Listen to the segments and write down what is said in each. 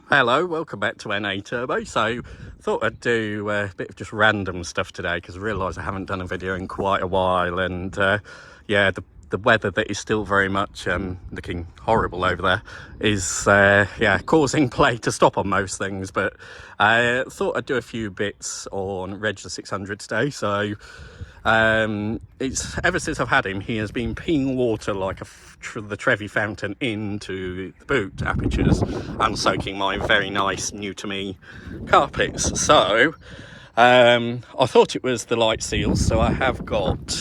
Hello, welcome back to NA Turbo. So, thought I'd do a bit of just random stuff today because I realised I haven't done a video in quite a while, and yeah, the weather that is still very much looking horrible over there is yeah, causing play to stop on most things. But I thought I'd do a few bits on Reg the 600 today. So it's ever since I've had him, he has been peeing water like the Trevi fountain into the boot apertures and soaking my very nice new to me carpets. So I thought it was the light seals, so I have got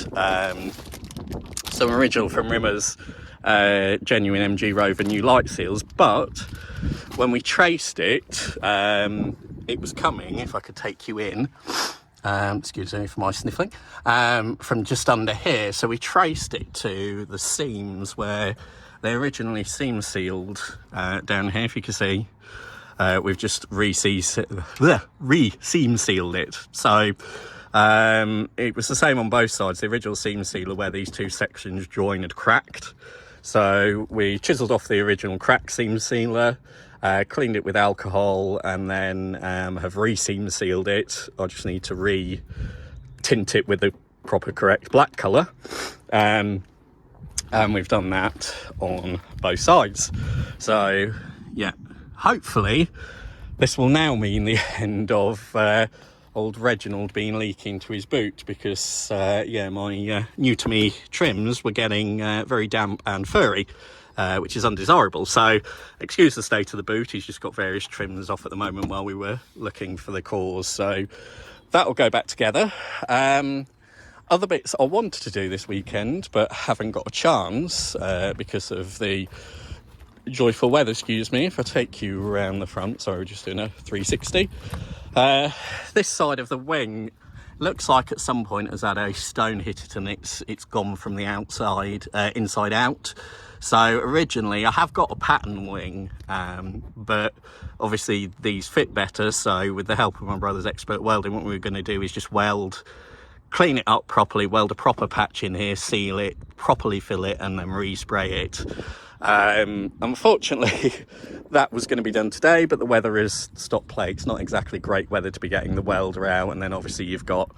some original from Rimmer's genuine MG Rover new light seals, but when we traced it, it was coming, if I could take you in, excuse me for my sniffling, from just under here. So we traced it to the seams where they originally seam sealed down here. If you can see, we've just re-seam sealed it. So it was the same on both sides. The original seam sealer where these two sections join had cracked. So we chiselled off the original crack seam sealer, cleaned it with alcohol, and then have re-seam sealed it. I just need to re-tint it with the proper correct black colour. And we've done that on both sides. So yeah, hopefully this will now mean the end of old Reginald being leaking to his boot, because yeah, my new to me trims were getting very damp and furry, which is undesirable. So excuse the state of the boot, he's just got various trims off at the moment while we were looking for the cause. So that will go back together. Other bits I wanted to do this weekend but haven't got a chance because of the joyful weather. Excuse me if I take you around the front. Sorry, we're just doing a 360. This side of the wing looks like at some point has had a stone hit it, and it's gone from the outside inside out. So originally I have got a pattern wing, but obviously these fit better. So with the help of my brother's expert welding, what we were going to do is just clean it up properly, weld a proper patch in here, seal it, properly fill it, and then respray it. Unfortunately that was going to be done today, but the weather has stopped play. It's not exactly great weather to be getting the welder out, and then obviously you've got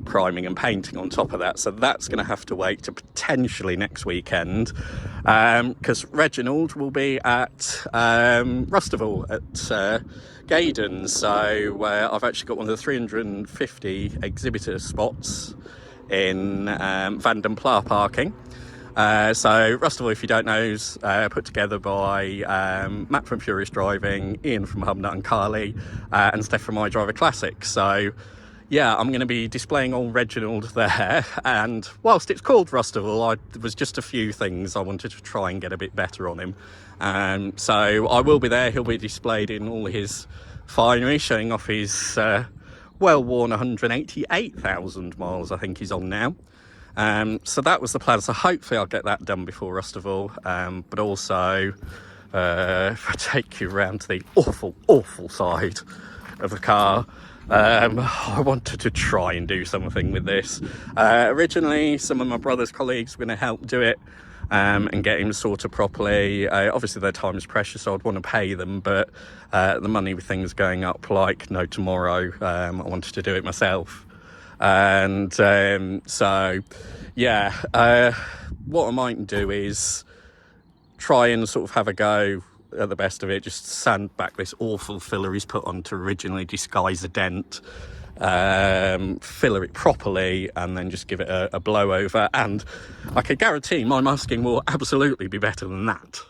priming and painting on top of that, so that's going to have to wait to potentially next weekend, because Reginald will be at Rustival at Gaydon. So I've actually got one of the 350 exhibitor spots in Vanden Pla parking. So Rustival, if you don't know, is put together by Matt from Furious Driving, Ian from Hubnut and Carly, and Steph from iDriver Classic. So yeah, I'm going to be displaying old Reginald there, and whilst it's called Rustival, there was just a few things I wanted to try and get a bit better on him. So I will be there. He'll be displayed in all his finery, showing off his well-worn 188,000 miles I think he's on now. So that was the plan. So hopefully I'll get that done before Rustival. But also, if I take you around to the awful side of the car, I wanted to try and do something with this. Originally, some of my brother's colleagues were going to help do it and get him sorted properly. Obviously, their time is precious, so I'd want to pay them, but the money with things going up like no tomorrow, I wanted to do it myself. And so yeah, what I might do is try and sort of have a go at the best of it, just sand back this awful filler he's put on to originally disguise a dent, filler it properly, and then just give it a blow over, and I can guarantee my masking will absolutely be better than that,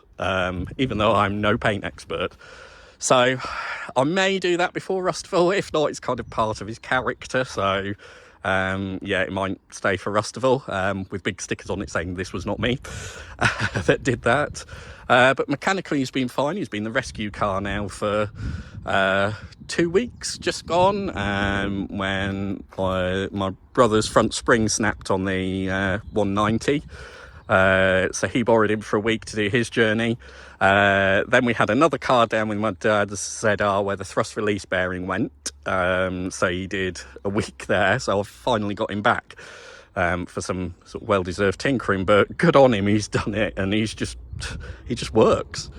even though I'm no paint expert. So I may do that before Rustival. If not, it's kind of part of his character. So yeah, it might stay for Rustival, with big stickers on it saying this was not me that did that. But mechanically he's been fine. He's been the rescue car now for 2 weeks just gone, when my brother's front spring snapped on the 190. So he borrowed him for a week to do his journey. Then we had another car down with my dad's ZR where the thrust release bearing went. So he did a week there. So I finally got him back. for some sort of well-deserved tinkering, but good on him, he's done it, and he just works.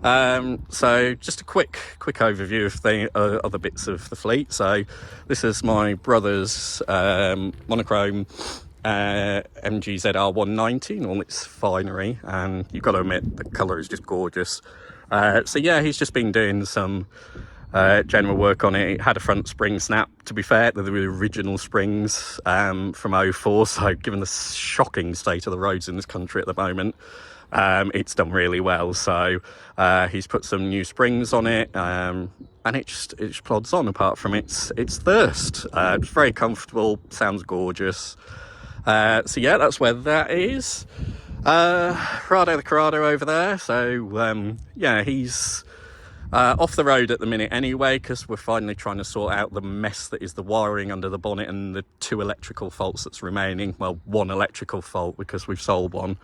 So just a quick overview of the other bits of the fleet. So this is my brother's monochrome MGZR 190 in all its finery, and you've got to admit the colour is just gorgeous. So yeah, he's just been doing some general work on it. It had a front spring snap, to be fair. They're the original springs from 04, so given the shocking state of the roads in this country at the moment, it's done really well. So he's put some new springs on it, and it just plods on, apart from its thirst. It's very comfortable, sounds gorgeous. So yeah, that's where that is. Rado the Corrado over there. So yeah, he's off the road at the minute anyway, because we're finally trying to sort out the mess that is the wiring under the bonnet and the 2 electrical faults that's remaining. Well, 1 electrical fault, because we've sold one.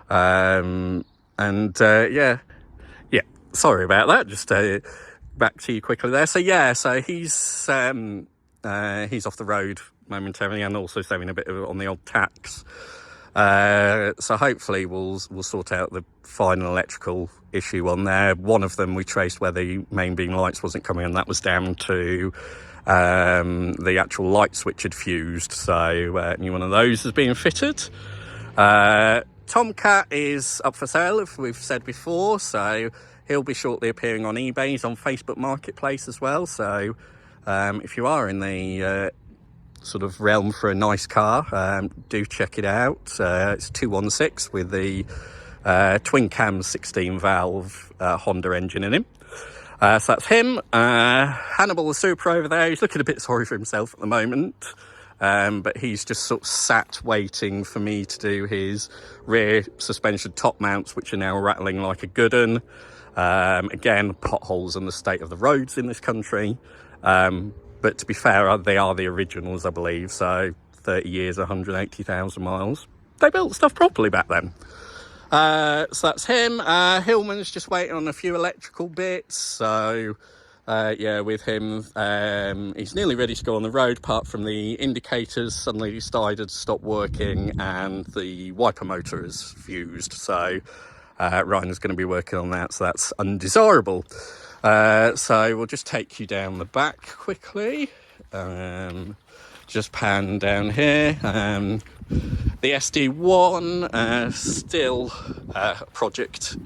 Yeah, sorry about that. Just back to you quickly there. So yeah, so he's off the road momentarily, and also saving a bit of it on the old tax. So hopefully we'll sort out the final electrical issue on there. One of them we traced where the main beam lights wasn't coming, and that was down to the actual light switch had fused. So new one of those is being fitted. Tomcat is up for sale, as we've said before, so he'll be shortly appearing on eBay. He's on Facebook Marketplace as well, so if you are in the sort of realm for a nice car, do check it out. It's 216 with the twin cam 16 valve Honda engine in him. So that's him. Hannibal the Super over there, he's looking a bit sorry for himself at the moment, but he's just sort of sat waiting for me to do his rear suspension top mounts, which are now rattling like a good un. Again, potholes and the state of the roads in this country. But to be fair, they are the originals, I believe. So 30 years, 180,000 miles. They built stuff properly back then. So that's him. Hillman's just waiting on a few electrical bits. So yeah, with him, he's nearly ready to go on the road, apart from the indicators suddenly decided to stop working and the wiper motor is fused. So Ryan is going to be working on that, so that's undesirable. So we'll just take you down the back quickly. Just pan down here. The SD1, still a project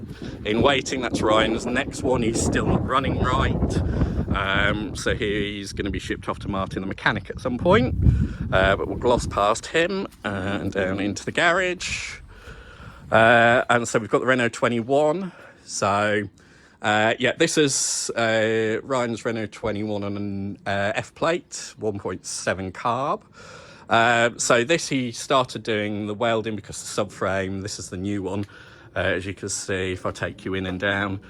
in waiting. That's Ryan's next one. He's still not running right. So he's going to be shipped off to Martin the mechanic at some point. But we'll gloss past him and down into the garage. And so we've got the Renault 21. So yeah, this is Ryan's Renault 21 on an F plate, 1.7 carb. So this, he started doing the welding because the subframe, this is the new one, as you can see, if I take you in and down,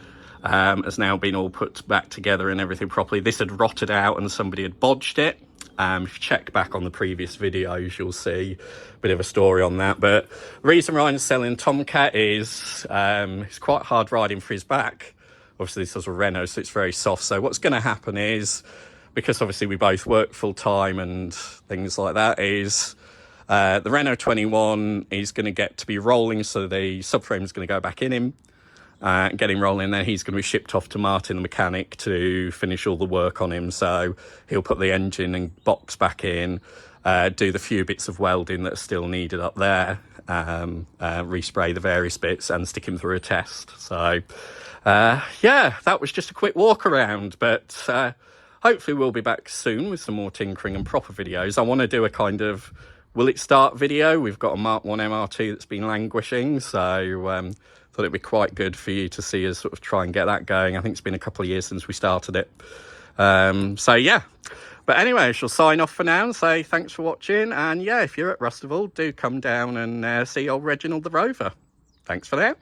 has now been all put back together and everything properly. This had rotted out and somebody had bodged it. If you check back on the previous videos, you'll see a bit of a story on that. But the reason Ryan's selling Tomcat is it's quite hard riding for his back. Obviously this is a Renault, so it's very soft. So what's going to happen is, because obviously we both work full time and things like that, is the Renault 21 is going to get to be rolling, so the subframe is going to go back in him and get him rolling. Then he's going to be shipped off to Martin the mechanic to finish all the work on him. So he'll put the engine and box back in, do the few bits of welding that are still needed up there, respray the various bits and stick him through a test. So yeah, that was just a quick walk around, but hopefully we'll be back soon with some more tinkering and proper videos. I want to do a kind of will it start video. We've got a Mark 1 MR2 that's been languishing, so thought it'd be quite good for you to see us sort of try and get that going. I think it's been a couple of years since we started it. So yeah, but anyway, I shall sign off for now and say thanks for watching, and yeah, if you're at Rustival, do come down and see old Reginald the Rover. Thanks for now.